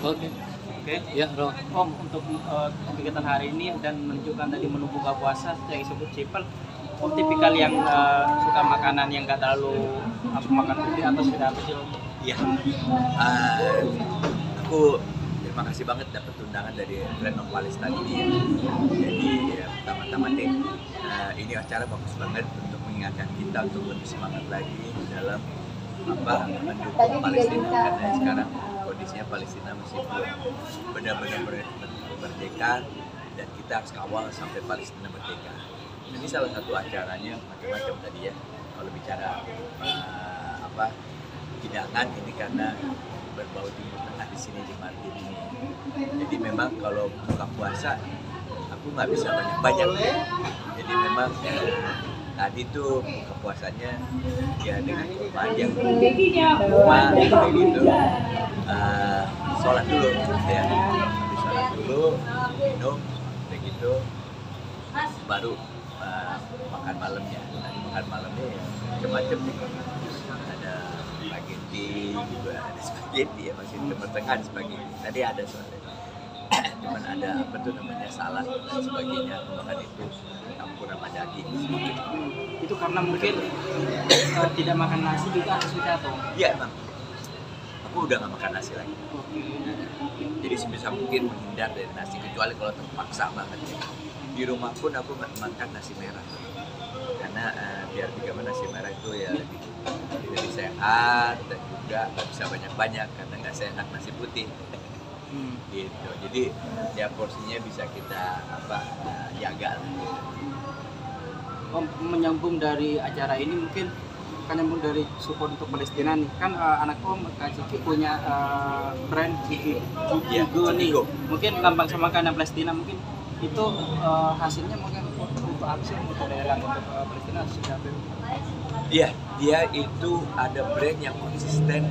Oke. Oke. Ya, Roh. Om, untuk kegiatan hari ini dan menunjukkan tadi menu buka puasa yang disebut cipel, Om tipikal yang suka makanan yang nggak terlalu makan putih atau seperti apa sih Om? Iya, uh, aku terima kasih banget dapat undangan dari Friend of Palestine ini. Jadi ya, pertama-tama deh, ini acara bagus banget untuk mengingatkan kita untuk lebih semangat lagi dalam mendukung Palestina, karena sekarang kondisinya Palestina masih belum benar-benar merdeka dan kita harus kawal sampai Palestina merdeka. Ini salah satu acaranya macam-macam tadi ya. Kalau bicara hidangan ini karena berbau Timur Tengah di sini di Martin ini. Jadi memang kalau buka puasa aku nggak bisa banyak-banyak. Jadi memang tadi tuh buka puasanya ya dengan kurban yang rumah gitu. Sholat dulu ya. Habis sholat dulu, minum, begitu baru makan malamnya. Tadi makan malamnya ya macam-macam nih. Ada spaghetti juga, ada spaghetti ya, masih Timur Tengah ada spaghetti. Tadi ada soalnya. Cuman ada apa tuh namanya salad dan sebagainya, makan itu campur sama daging. Itu karena mungkin tidak makan nasi juga atau seperti apa? Iya emang. Aku udah nggak makan nasi lagi. Jadi sebisa mungkin menghindar dari nasi, kecuali kalau terpaksa banget ya. Di rumah pun aku nggak makan nasi merah karena biar bagaimana nasi merah itu ya lebih sehat dan juga nggak bisa banyak-banyak karena nggak seenak nasi putih. Gitu. Jadi ya porsinya bisa kita jaga lah. Gitu. Om, menyambung dari acara ini mungkin kan nyambung dari support untuk Palestina nih kan anak Om Kak Ciki punya brand Cikigo nih, mungkin lambang sama makanan Palestina, mungkin itu hasilnya mungkin untuk apa sih untuk daerah untuk Palestina atau siapa? Iya, dia itu ada brand yang konsisten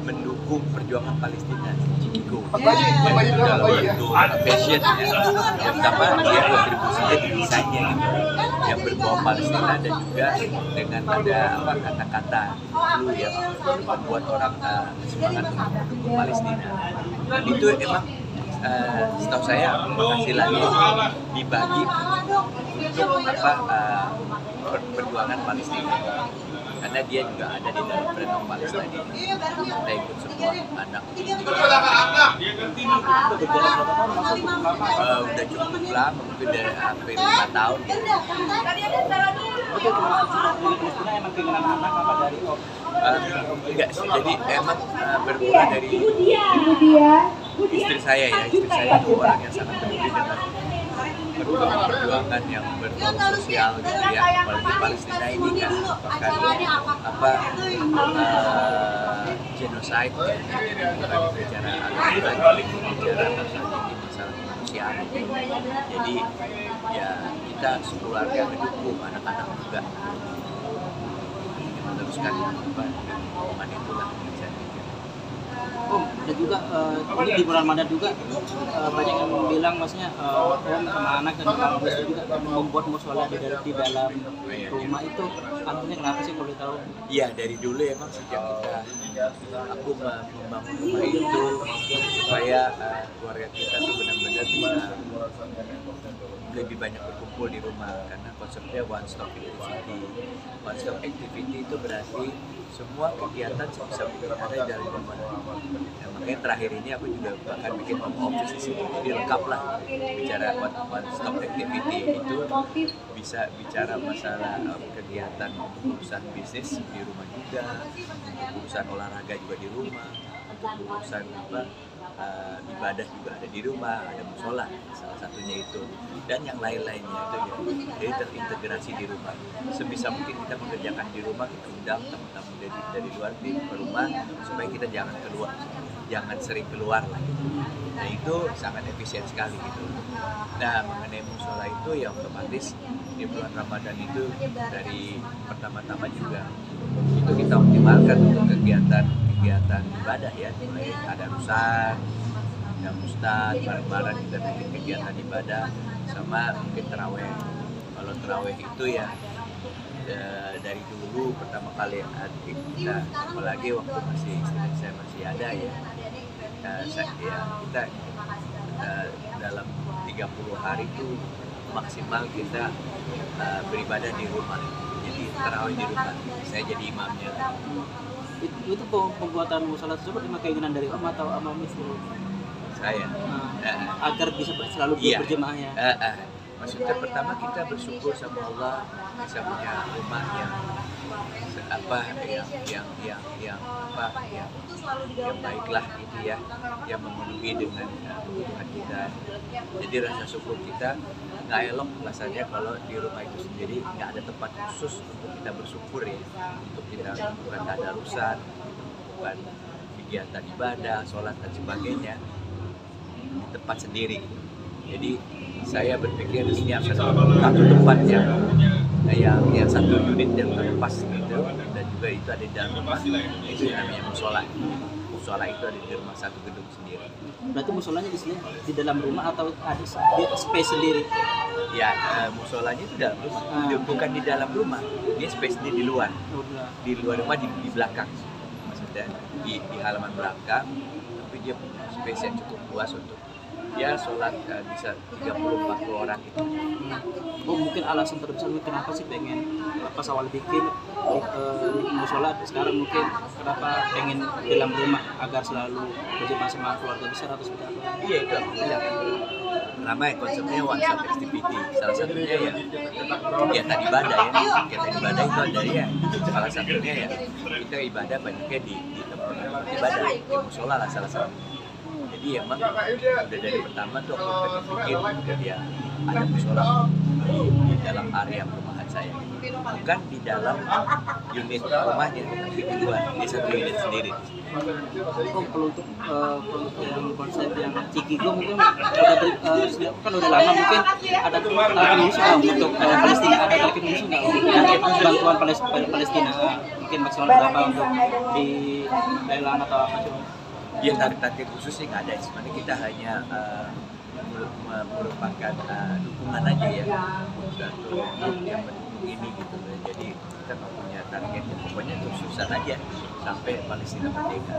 mendukung perjuangan Palestina, Cikigo. Dalam bentuk fashion ya, terutama dia kontribusinya di desainnya gitu, yang berbau Palestina dan juga dengan ada kata-kata dulu yang membuat orang semangat untuk mendukung Palestina. Dan itu emang setahu saya penghasilannya dibagi untuk perjuangan Palestina. Karena dia juga ada di dalam Friend of Palestine ini. Kita ikut semua anak udah cukup lama, mungkin dari hampir 5 tahun gitu. Oke, dari Palestina emang keinginan anak apa dari Om? Enggak sih, jadi emang bermula dari istri saya ya. Istri saya itu orang yang sangat peduli dengan perjuangan yang berbau sosial gitu ya, apalagi Palestina ini kan merupakan genocide ya, bukan bicara agama, bicara masalah kemanusiaan. Jadi ya kita sekeluarga mendukung anak-anak juga meneruskan omongan itulah. Om, dan juga ini di bulan Ramadan juga banyak yang bilang maksudnya Om sama anak dan Kang Bus juga membuat musola di dalam rumah itu artinya kenapa sih kalau tahu? Iya, dari dulu emang sejak aku membangun rumah itu supaya keluarga kita tuh benar-benar bisa lebih banyak berkumpul di rumah, karena konsepnya one stop activity. One stop activity itu berarti semua kegiatan sebisa mungkin ada di dalam rumah. Nah, makanya terakhir ini aku juga bahkan bikin home office di sini, jadi lengkap lah bicara one stop activity itu, bisa bicara masalah kegiatan urusan bisnis di rumah juga, urusan olahraga juga di rumah, urusan ibadah juga ada di rumah, ada musola salah satunya itu, dan yang lain-lainnya itu ya. Jadi terintegrasi di rumah. Sebisa mungkin kita mengerjakan di rumah, kita undang tamu-tamu dari luar di rumah supaya kita jangan sering keluar lah gitu. Nah itu sangat efisien sekali gitu. Nah mengenai musola itu ya otomatis di bulan Ramadan itu dari pertama-tama juga itu kita optimalkan untuk kegiatan ibadah ya, mulai ada rusan, ada ustad, bareng-bareng kita bikin kegiatan ibadah, sama mungkin terawih. Kalau terawih itu ya dari dulu pertama kali kita, apalagi waktu istri saya masih ada ya, kita dalam 30 hari itu maksimal kita beribadah di rumah. Jadi tarawih di rumah. Saya jadi imamnya. Itu pembuatan musola tersebut memang keinginan dari Om atau Om itu? Saya. Agar bisa selalu berjemaah ya. Maksudnya pertama kita bersyukur sama Allah bisa punya rumah yang baiklah gitu ya, yang memenuhi dengan kebutuhan kita. Jadi rasa syukur kita nggak elok rasanya kalau di rumah itu sendiri nggak ada tempat khusus untuk kita bersyukur ya, untuk kita bukan tadarusan, bukan kegiatan ibadah, sholat dan sebagainya di tempat sendiri. Jadi saya berpikir setiap satu tempat yang satu unit yang pas gitu, dan juga itu ada di dalam rumah, itu namanya musola. Musola itu ada di rumah satu gedung sendiri. Berarti musolanya di sini di dalam rumah atau ada di space sendiri? Ya, musolanya itu dalam rumah, bukan di dalam rumah, dia space di luar. Di luar rumah, di belakang, maksudnya di halaman belakang, tapi dia punya space yang cukup luas untuk ya sholat bisa 30-40 orang gitu. Mungkin alasan terbesar kenapa sih pengen pas awal bikin musola sekarang mungkin kenapa pengen dalam rumah agar selalu berjemaah sama keluarga besar atau seperti apa? Iya, itu aku bilang. Pertama konsepnya one stop activity. Salah satunya ya kegiatan ibadah ya. Kegiatan ibadah itu ada ya. Salah satunya ya kita ibadah banyaknya di tempat ibadah, di musola lah salah satu. Jadi emang udah dari pertama tuh aku pengen bikin ya ada musola di dalam area perumahan saya, bukan di dalam unit rumahnya, tapi di luar, di satu unit sendiri. Kalau untuk yang konsep yang Cikigo mungkin kan udah lama mungkin ada khusus untuk Palestina, ada target khusus nggak untuk bantuan Palestina mungkin maksimal berapa untuk di lelang atau apa coba? Ya target khusus sih nggak ada, sebenarnya kita hanya merupakan dukungan aja ya, satu grup yang mendukung ini gitu. Jadi kita nggak punya target, pokoknya terus-terusan aja sampai Palestina merdeka.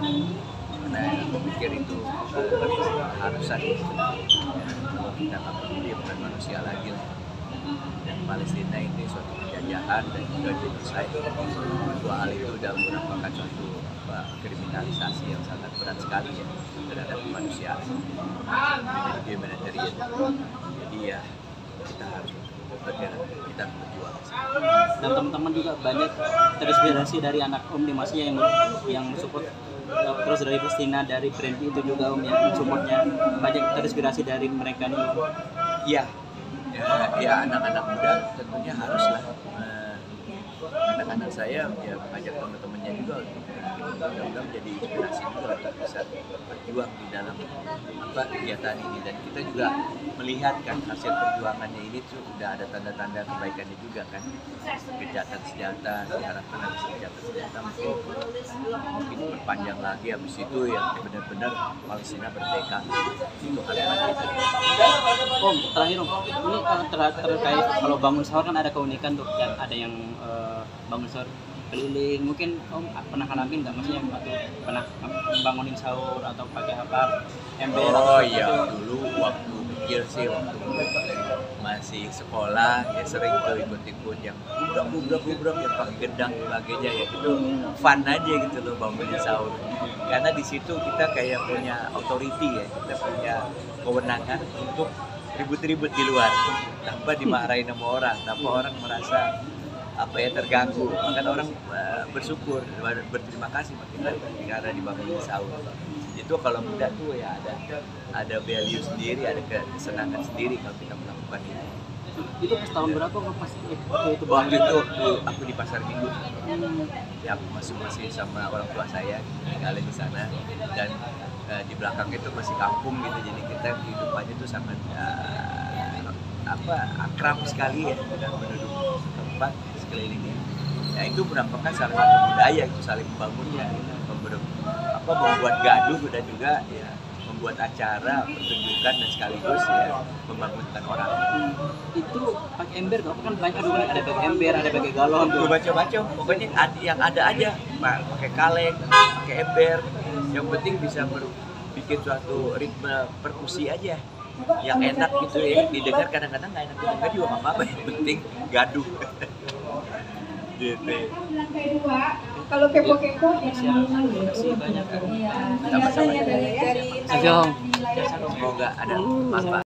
Karena aku pikir itu harusan ya. Kalau kita nggak peduli bukan manusia lagi lah. Dan Palestina ini suatu penjajahan dan juga genocide. Dua hal itu sudah merupakan suatu kriminalisasi yang sangat berat sekali ya terhadap kemanusiaan. Jadi humanitarian. Jadi ya kita harus bergerak, kita berjuang. Dan teman-teman juga banyak terinspirasi dari anak Om di masanya yang support, terus dari Palestina, dari brand itu juga Om yang supportnya banyak terinspirasi dari mereka nih. Iya, ya anak-anak muda tentunya haruslah. Anak-anak saya ya mengajak teman-temannya juga mudah-mudahan menjadi inspirasi juga untuk bisa berjuang di dalam kegiatan ini, dan kita juga melihat kan hasil perjuangannya ini tuh udah ada tanda-tanda kebaikannya juga kan, gencatan senjata, diharapkan habis gencatan senjata mungkin berpanjang lagi, habis itu yang benar-benar Palestina merdeka. Itu hal yang Om, terakhir Om, ini terkait kalau bangun sahur kan ada keunikan tuh, kan ada yang bangun sahur keliling, mungkin Om pernah ngalamin nggak, maksudnya atau pernah bangunin sahur atau pakai apa ember? Oh iya, dulu waktu kecil sih, waktu masih sekolah ya sering tuh ikut-ikut yang bubrok yang pakai gedang sebagainya ya, itu fun aja gitu loh bangunin sahur, karena di situ kita kayak punya authority ya, kita punya kewenangan untuk ribut-ribut di luar tanpa dimarahin sama orang, tanpa orang merasa terganggu. Maka orang bersyukur, berterima kasih sama kita karena dibangunin sahur. Itu kalau muda tuh ya ada value sendiri, ada kesenangan sendiri kalau kita melakukan itu. Itu pas tahun berapa kok pas itu? Waktu itu aku di Pasar Minggu, ya aku masih sama orang tua saya tinggalin di sana, dan di belakang itu masih kampung gitu, jadi kita kehidupannya tuh sangat akrab sekali ya dengan penduduk tempat sekelilingnya. Ya itu merupakan salah satu budaya itu saling membangunnya, membuat gaduh dan juga ya membuat acara pertunjukan dan sekaligus ya membangunkan orang. Itu pakai ember nggak? Kan banyak ada pakai ember, ada pakai galon. Macam-macam, pokoknya yang ada aja, pakai kaleng, pakai ember. Yang penting bisa bikin suatu ritme perkusi aja yang enak gitu ya, didengar. Kadang-kadang nggak enak didengar juga nggak apa-apa, yang penting gaduh. Gitu. Kalau kepo-kepo jangan malu-malu. Makasih banyak Kak. Iya, Sama-sama. biasanya dari Assalamualaikum. Thailand. Semoga ada manfaat.